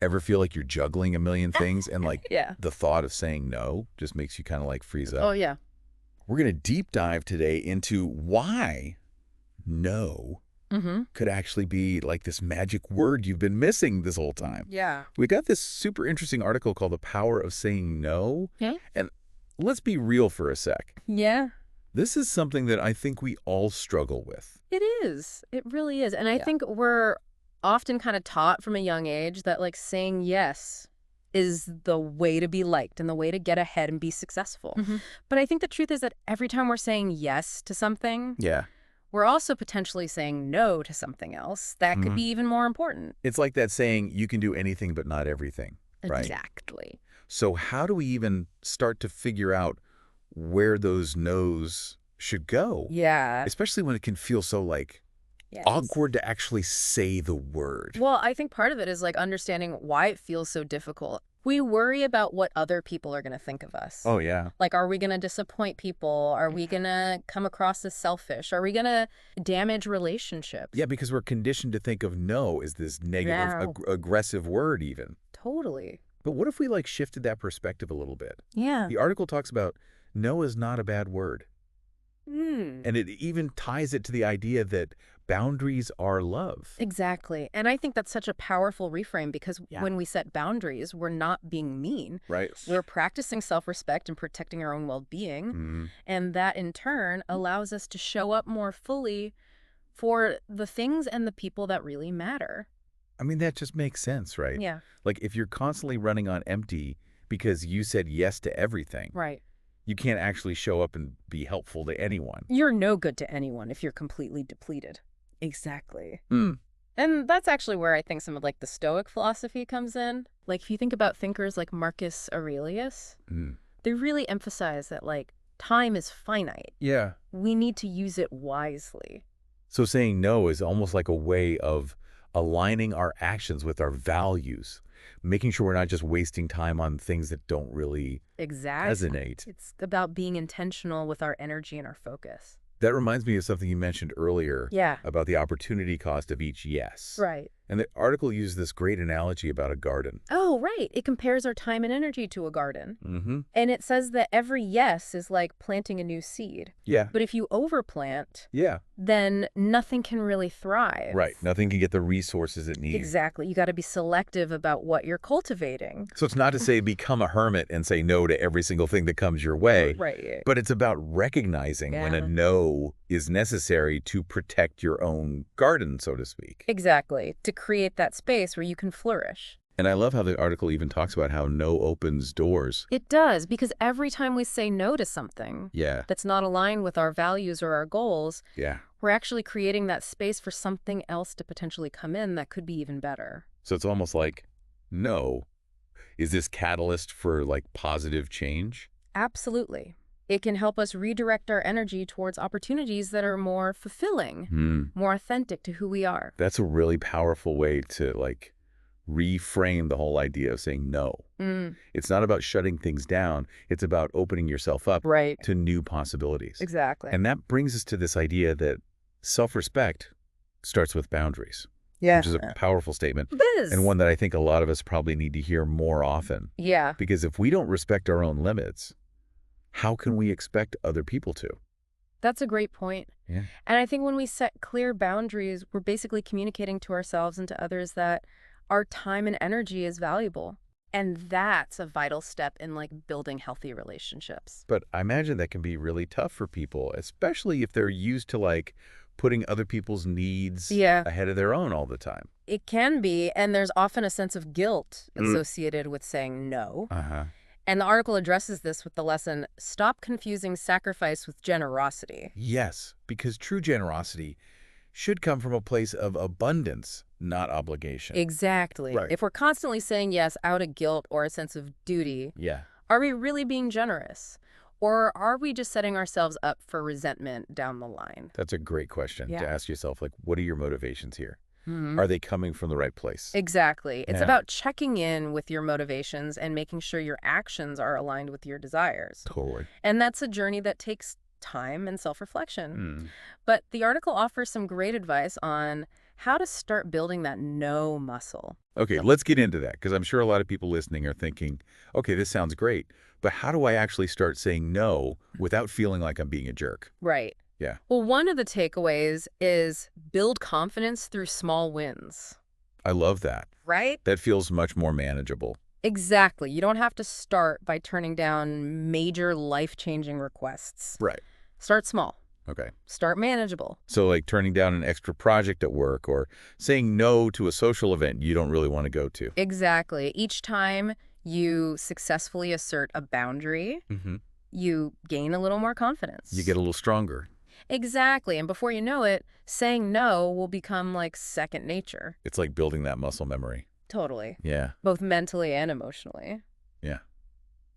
Ever feel like you're juggling a million things and like Yeah. the thought of saying no just makes you kind of like freeze up? Oh, yeah. We're going to deep dive today into why no Mm-hmm. could actually be like this magic word you've been missing this whole time. Yeah. We got this super interesting article called The Power of Saying No. Okay. And let's be real for a sec. Yeah. This is something that I think we all struggle with. It is. It really is. And I Yeah. think we're often kind of taught from a young age that like saying yes is the way to be liked and the way to get ahead and be successful. But I think the truth is that every time we're saying yes to something, Yeah. we're also potentially saying no to something else that could Mhm. be even more important. It's like that saying, you can do anything but not everything, right? Exactly. So how do we even start to figure out where those no's should go? Yeah. Especially when it can feel so like Yes. awkward to actually say the word. Well, I think part of it is like understanding why it feels so difficult. We worry about what other people are going to think of us. Oh, yeah. Like, are we going to disappoint people? Are we going to come across as selfish? Are we going to damage relationships? Yeah, because we're conditioned to think of no as this negative, Yeah. aggressive word even. Totally. But what if we like shifted that perspective a little bit? Yeah. The article talks about no is not a bad word. And it even ties it to the idea that boundaries are love. Exactly. And I think that's such a powerful reframe because Yeah. when we set boundaries, we're not being mean. Right? We're practicing self-respect and protecting our own well-being. Mhm. And that in turn allows us to show up more fully for the things and the people that really matter. I mean, that just makes sense, right? Yeah. Like if you're constantly running on empty because you said yes to everything, Right. you can't actually show up and be helpful to anyone. You're no good to anyone if you're completely depleted. Exactly. Mm. And that's actually where I think some of like the Stoic philosophy comes in. Like if you think about thinkers like Marcus Aurelius, Mm. they really emphasize that like time is finite. Yeah. We need to use it wisely. So saying no is almost like a way of aligning our actions with our values, making sure we're not just wasting time on things that don't really Exactly. resonate. It's about being intentional with our energy and our focus. That reminds me of something you mentioned earlier Yeah. about the opportunity cost of each yes. Right. And the article used this great analogy about a garden. Oh, right. It compares our time and energy to a garden. Mm-hmm. And it says that every yes is like planting a new seed. Yeah. But if you overplant, Yeah. then nothing can really thrive. Right. Nothing can get the resources it needs. Exactly. You got to be selective about what you're cultivating. So it's not to say become a hermit and say no to every single thing that comes your way. Right. But it's about recognizing when a Yeah. no is necessary to protect your own garden, so to speak. Exactly. To create that space where you can flourish. And I love how the article even talks about how no opens doors. It does, because every time we say no to something Yeah. that's not aligned with our values or our goals, Yeah. we're actually creating that space for something else to potentially come in that could be even better. So it's almost like, no, is this catalyst for like positive change? Absolutely. It can help us redirect our energy towards opportunities that are more fulfilling, more authentic to who we are. That's a really powerful way to like reframe the whole idea of saying no. It's not about shutting things down. It's about opening yourself up Right. to new possibilities. Exactly. And that brings us to this idea that self-respect starts with boundaries, yeah. which is a powerful statement Biz. and one that I think a lot of us probably need to hear more often. Yeah. Because if we don't respect our own limits, how can we expect other people to? That's a great point. Yeah. And I think when we set clear boundaries, we're basically communicating to ourselves and to others that our time and energy is valuable. And that's a vital step in like building healthy relationships. But I imagine that can be really tough for people, especially if they're used to like putting other people's needs ahead of their own all the time. It can be, and there's often a sense of guilt associated with saying no. And the article addresses this with the lesson, stop confusing sacrifice with generosity. Yes, because true generosity should come from a place of abundance, not obligation. Exactly. Right. If we're constantly saying yes out of guilt or a sense of duty, Yeah. are we really being generous? Or are we just setting ourselves up for resentment down the line? That's a great question Yeah. to ask yourself, like, what are your motivations here? Are they coming from the right place? Exactly. It's Yeah. about checking in with your motivations and making sure your actions are aligned with your desires. Totally. And that's a journey that takes time and self-reflection. But the article offers some great advice on how to start building that no muscle. Okay, let's get into that because I'm sure a lot of people listening are thinking, okay, this sounds great, but how do I actually start saying no without feeling like I'm being a jerk? Right. Yeah, Well, one of the takeaways is build confidence through small wins. I love that. Right? That feels much more manageable. Exactly. You don't have to start by turning down major life-changing requests. Right. Start small. Okay. Start manageable. So like turning down an extra project at work or saying no to a social event you don't really want to go to. Exactly. Each time you successfully assert a boundary, Mm-hmm. you gain a little more confidence. You get a little stronger. Exactly. And before you know it, saying no will become like second nature. It's like building that muscle memory. Totally. Yeah. Both mentally and emotionally. Yeah.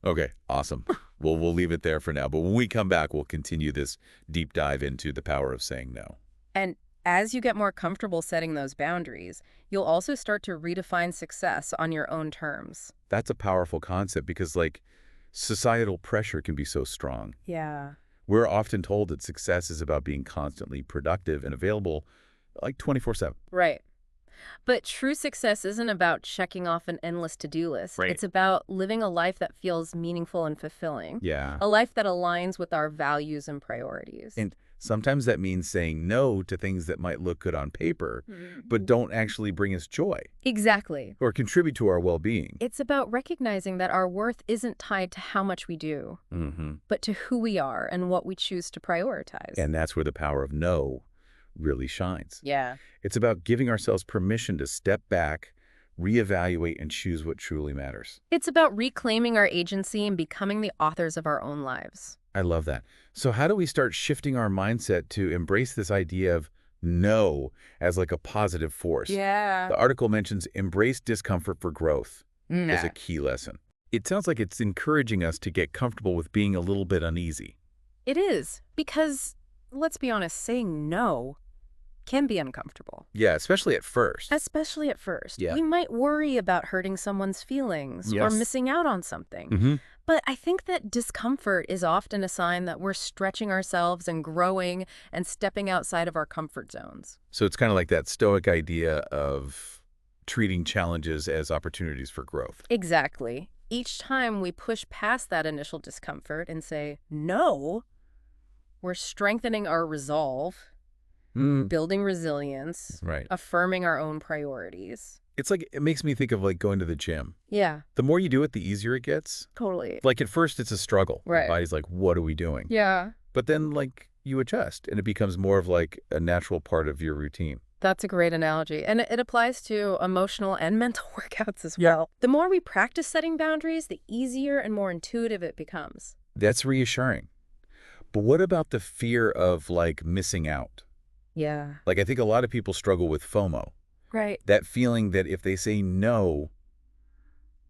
Okay, awesome. Well, we'll leave it there for now. But when we come back, we'll continue this deep dive into the power of saying no. And as you get more comfortable setting those boundaries, you'll also start to redefine success on your own terms. That's a powerful concept because, like, societal pressure can be so strong. Yeah. We're often told that success is about being constantly productive and available, like 24/7. Right. But true success isn't about checking off an endless to-do list. Right. It's about living a life that feels meaningful and fulfilling. Yeah. A life that aligns with our values and priorities. And sometimes that means saying no to things that might look good on paper, but don't actually bring us joy Exactly. or contribute to our well-being. It's about recognizing that our worth isn't tied to how much we do, but to who we are and what we choose to prioritize. And that's where the power of no really shines. Yeah. It's about giving ourselves permission to step back, reevaluate, and choose what truly matters. It's about reclaiming our agency and becoming the authors of our own lives. I love that. So how do we start shifting our mindset to embrace this idea of no as like a positive force? Yeah. The article mentions embrace discomfort for growth as a key lesson. It sounds like it's encouraging us to get comfortable with being a little bit uneasy. It is, because, let's be honest, saying no can be uncomfortable. Yeah, especially at first. Especially at first. Yeah. We might worry about hurting someone's feelings or Yes. missing out on something. But I think that discomfort is often a sign that we're stretching ourselves and growing and stepping outside of our comfort zones. So it's kind of like that Stoic idea of treating challenges as opportunities for growth. Exactly. Each time we push past that initial discomfort and say no, we're strengthening our resolve, building resilience, Right. affirming our own priorities. It's like, it makes me think of like going to the gym. Yeah, The more you do it, the easier it gets. totally. Like at first it's a struggle. Right. Your body's like, what are we doing? Yeah, But then like you adjust and it becomes more of like a natural part of your routine. that's a great analogy. And it applies to emotional and mental workouts as well. The more we practice setting boundaries, the easier and more intuitive it becomes. That's reassuring. But what about the fear of like missing out? Yeah. Like I think a lot of people struggle with FOMO. Right. That feeling that if they say no,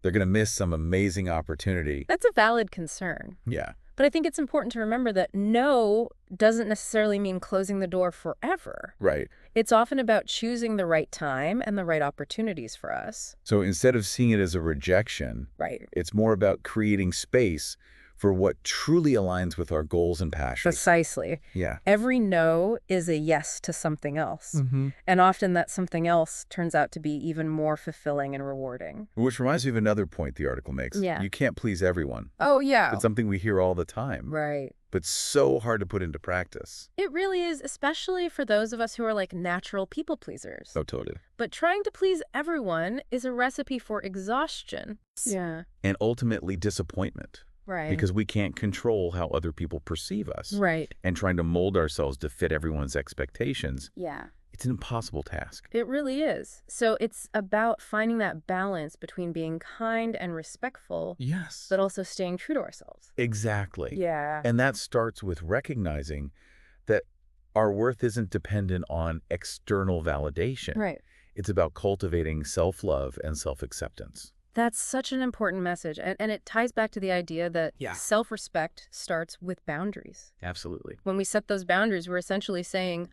they're going to miss some amazing opportunity. That's a valid concern. Yeah. But I think it's important to remember that no doesn't necessarily mean closing the door forever. Right. It's often about choosing the right time and the right opportunities for us. So instead of seeing it as a rejection, Right. it's more about creating space for what truly aligns with our goals and passions. Precisely. Yeah. Every no is a yes to something else. And often that something else turns out to be even more fulfilling and rewarding. Which reminds me of another point the article makes. Yeah. You can't please everyone. Oh, yeah. It's something we hear all the time, Right. but so hard to put into practice. It really is, especially for those of us who are like natural people pleasers. Oh, totally. But trying to please everyone is a recipe for exhaustion. Yeah. And ultimately disappointment. Right. Because we can't control how other people perceive us. Right. And trying to mold ourselves to fit everyone's expectations, Yeah. it's an impossible task. It really is. So it's about finding that balance between being kind and respectful, Yes. but also staying true to ourselves. Exactly. Yeah. And that starts with recognizing that our worth isn't dependent on external validation. Right. It's about cultivating self-love and self-acceptance. That's such an important message. And it ties back to the idea that Yeah. self-respect starts with boundaries. Absolutely. When we set those boundaries, we're essentially saying,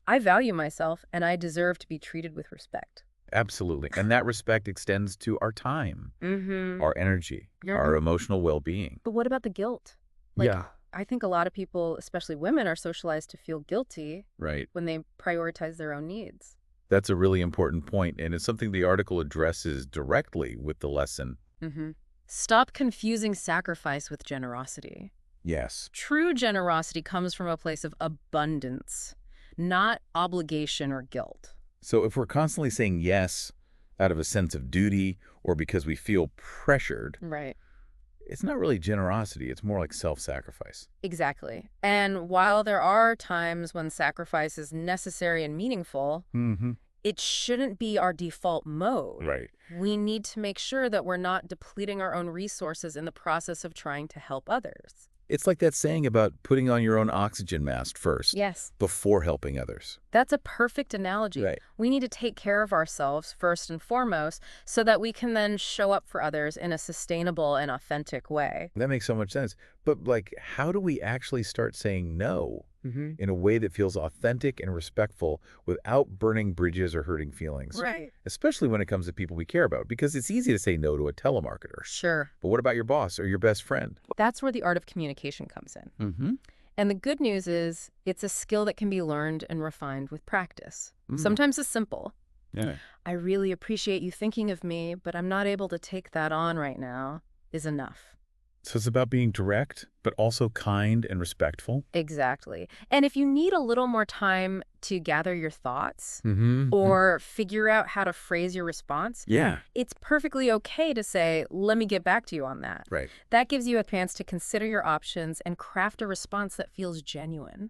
I value myself and I deserve to be treated with respect. Absolutely. And that respect extends to our time, our energy, Yeah. our emotional well-being. But what about the guilt? I think a lot of people, especially women, are socialized to feel guilty Right. when they prioritize their own needs. That's a really important point, and it's something the article addresses directly with the lesson. Hmm. Stop confusing sacrifice with generosity. Yes. True generosity comes from a place of abundance, not obligation or guilt. So if we're constantly saying yes out of a sense of duty or because we feel pressured, Right. it's not really generosity. It's more like self-sacrifice. Exactly. And while there are times when sacrifice is necessary and meaningful, Mm-hmm. it shouldn't be our default mode. Right. We need to make sure that we're not depleting our own resources in the process of trying to help others. It's like that saying about putting on your own oxygen mask first Yes. before helping others. That's a perfect analogy. Right. We need to take care of ourselves first and foremost so that we can then show up for others in a sustainable and authentic way. That makes so much sense. But, like, how do we actually start saying no in a way that feels authentic and respectful without burning bridges or hurting feelings? Right. Especially when it comes to people we care about, because it's easy to say no to a telemarketer. Sure. But what about your boss or your best friend? That's where the art of communication comes in. Mm-hmm. And the good news is it's a skill that can be learned and refined with practice. Sometimes it's simple. Yeah. I really appreciate you thinking of me, but I'm not able to take that on right now, is enough. So it's about being direct, but also kind and respectful. Exactly. And if you need a little more time to gather your thoughts Mm-hmm. or figure out how to phrase your response, Yeah. it's perfectly okay to say, let me get back to you on that. Right. That gives you a chance to consider your options and craft a response that feels genuine.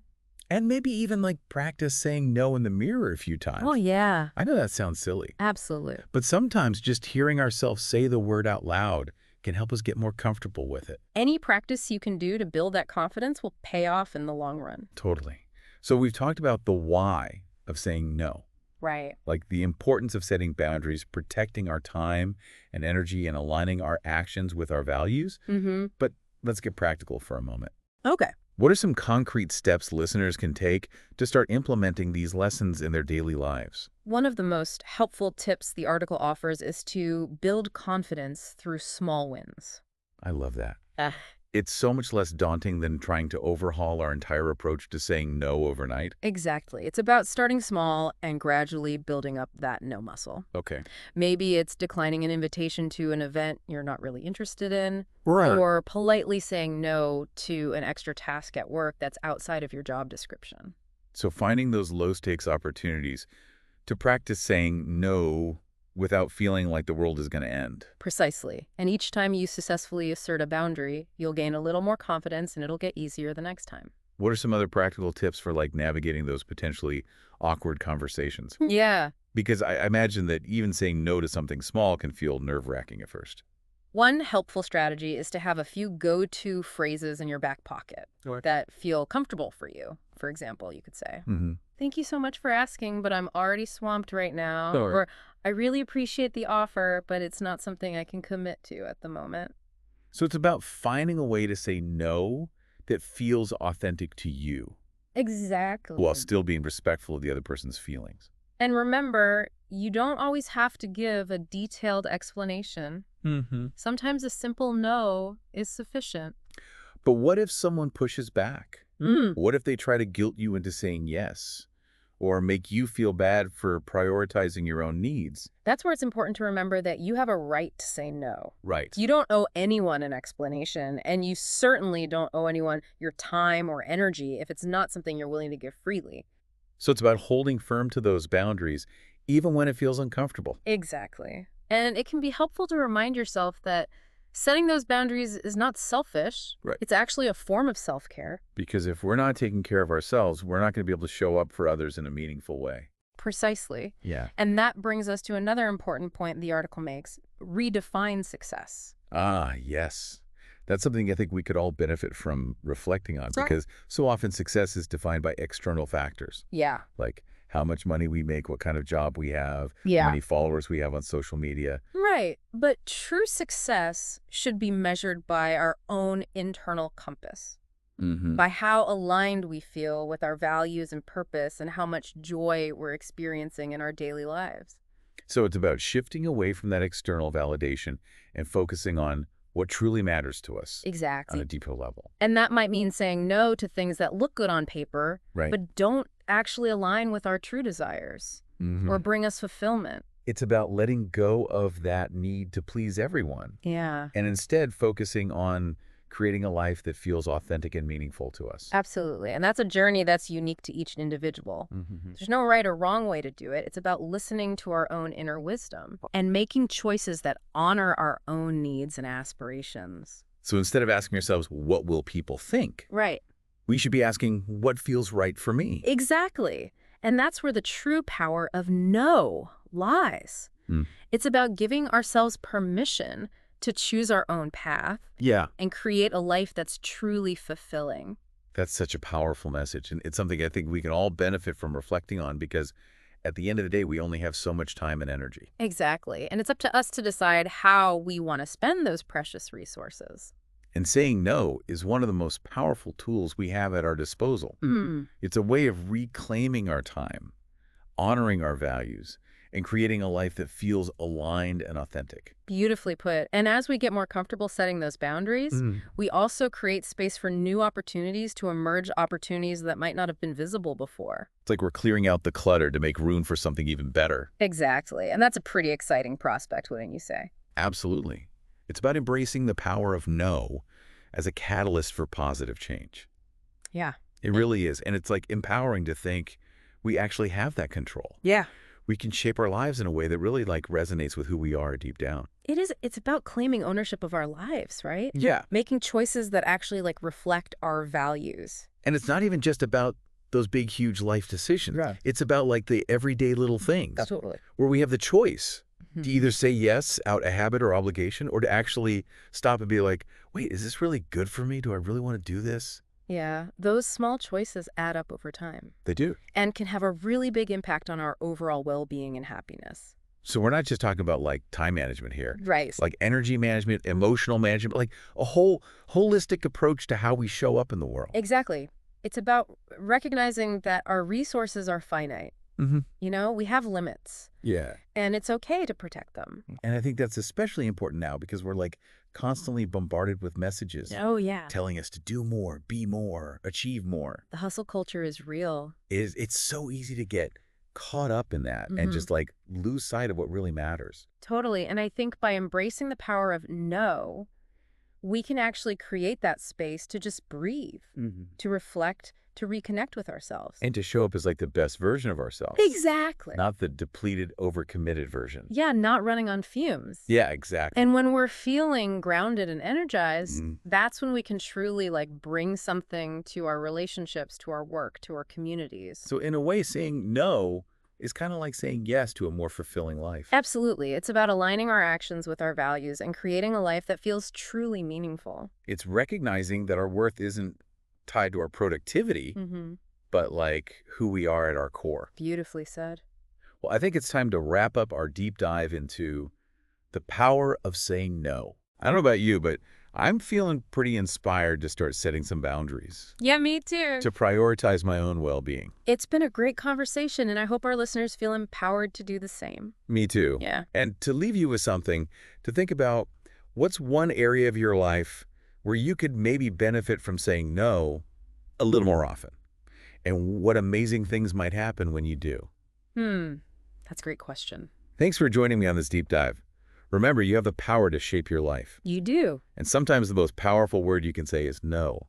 And maybe even like practice saying no in the mirror a few times. Oh, yeah. I know that sounds silly, Absolutely. but sometimes just hearing ourselves say the word out loud can help us get more comfortable with it. Any practice you can do to build that confidence will pay off in the long run. Totally. So we've talked about the why of saying no, Right. like the importance of setting boundaries, protecting our time and energy, and aligning our actions with our values. Mm-hmm. But let's get practical for a moment. Okay. What are some concrete steps listeners can take to start implementing these lessons in their daily lives? One of the most helpful tips the article offers is to build confidence through small wins. I love that. Ah, It's so much less daunting than trying to overhaul our entire approach to saying no overnight. exactly. It's about starting small and gradually building up that no muscle. Okay. Maybe it's declining an invitation to an event you're not really interested in, Right. or politely saying no to an extra task at work that's outside of your job description. So finding those low-stakes opportunities to practice saying no without feeling like the world is going to end. Precisely. And each time you successfully assert a boundary, you'll gain a little more confidence and it'll get easier the next time. What are some other practical tips for like navigating those potentially awkward conversations? Yeah. Because I imagine that even saying no to something small can feel nerve-wracking at first. One helpful strategy is to have a few go-to phrases in your back pocket Okay. that feel comfortable for you. For example, you could say, Mm-hmm. "Thank you so much for asking, but I'm already swamped right now." Sure. Or, "I really appreciate the offer, but it's not something I can commit to at the moment." So it's about finding a way to say no that feels authentic to you Exactly. while still being respectful of the other person's feelings. And remember, you don't always have to give a detailed explanation. Mm-hmm. Sometimes a simple no is sufficient. But what if someone pushes back? Mm. What if they try to guilt you into saying yes? Or make you feel bad for prioritizing your own needs? That's where it's important to remember that you have a right to say no. Right. You don't owe anyone an explanation, and you certainly don't owe anyone your time or energy if it's not something you're willing to give freely. So it's about holding firm to those boundaries, even when it feels uncomfortable. Exactly. And it can be helpful to remind yourself that setting those boundaries is not selfish. Right. It's actually a form of self-care. Because if we're not taking care of ourselves, we're not going to be able to show up for others in a meaningful way. Precisely. Yeah. And that brings us to another important point the article makes: redefine success. Ah, yes. That's something I think we could all benefit from reflecting on, because so often success is defined by external factors, Yeah. like how much money we make, what kind of job we have, Yeah. how many followers we have on social media. Right. But true success should be measured by our own internal compass, Mm-hmm. by how aligned we feel with our values and purpose and how much joy we're experiencing in our daily lives. So it's about shifting away from that external validation and focusing on what truly matters to us on Exactly. a deeper level. And that might mean saying no to things that look good on paper, Right. but don't actually align with our true desires. Hmm. or bring us fulfillment. It's about letting go of that need to please everyone Yeah, and instead focusing on creating a life that feels authentic and meaningful to us. absolutely. And that's a journey that's unique to each individual. Hmm. There's no right or wrong way to do it. It's about listening to our own inner wisdom and making choices that honor our own needs and aspirations. So instead of asking ourselves, what will people think? Right. We should be asking, what feels right for me? Exactly. And that's where the true power of no lies. Mm. It's about giving ourselves permission to choose our own path Yeah, and create a life that's truly fulfilling. that's such a powerful message. And it's something I think we can all benefit from reflecting on because at the end of the day, we only have so much time and energy. Exactly. And it's up to us to decide how we want to spend those precious resources. And saying no is one of the most powerful tools we have at our disposal. Mm. It's a way of reclaiming our time, honoring our values, and creating a life that feels aligned and authentic. Beautifully put. And as we get more comfortable setting those boundaries, we also create space for new opportunities to emerge, opportunities that might not have been visible before. It's like we're clearing out the clutter to make room for something even better. Exactly. And that's a pretty exciting prospect, wouldn't you say? Absolutely. It's about embracing the power of no as a catalyst for positive change. Yeah. It really is. And it's like empowering to think we actually have that control. Yeah. We can shape our lives in a way that really resonates with who we are deep down. It is. It's about claiming ownership of our lives, right? Yeah. Making choices that actually reflect our values. And it's not even just about those big, huge life decisions. Right. It's about the everyday little things Totally. where we have the choice to Mhm. either say yes out a habit or obligation or to actually stop and be like, wait, is this really good for me? Do I really want to do this? Yeah, those small choices add up over time They do. and can have a really big impact on our overall well-being and happiness. So we're not just talking about time management here, Right. like energy management, emotional management, like a whole holistic approach to how we show up in the world. Exactly. It's about recognizing that our resources are finite. Mm-hmm. We have limits, Yeah. and it's okay to protect them. And I think that's especially important now because we're constantly bombarded with messages Oh, yeah. telling us to do more, be more, achieve more. The hustle culture is real. It's so easy to get caught up in that and just lose sight of what really matters. Totally. And I think by embracing the power of no, we can actually create that space to just breathe, to reflect, to reconnect with ourselves. And to show up as the best version of ourselves. Exactly. Not the depleted, overcommitted version. Yeah, not running on fumes. Yeah, exactly. And when we're feeling grounded and energized, Mhm. that's when we can truly bring something to our relationships, to our work, to our communities. So in a way, saying no is kind of like saying yes to a more fulfilling life. Absolutely. It's about aligning our actions with our values and creating a life that feels truly meaningful. It's recognizing that our worth isn't tied to our productivity, but who we are at our core. Beautifully said. Well, I think it's time to wrap up our deep dive into the power of saying no. I don't know about you, but I'm feeling pretty inspired to start setting some boundaries, Yeah, me too. to prioritize my own well-being. It's been a great conversation, and I hope our listeners feel empowered to do the same. Me too. Yeah. And to leave you with something to think about, what's one area of your life where you could maybe benefit from saying no a little more often? And what amazing things might happen when you do? That's a great question. Thanks for joining me on this deep dive. Remember, you have the power to shape your life. You do. And sometimes the most powerful word you can say is no.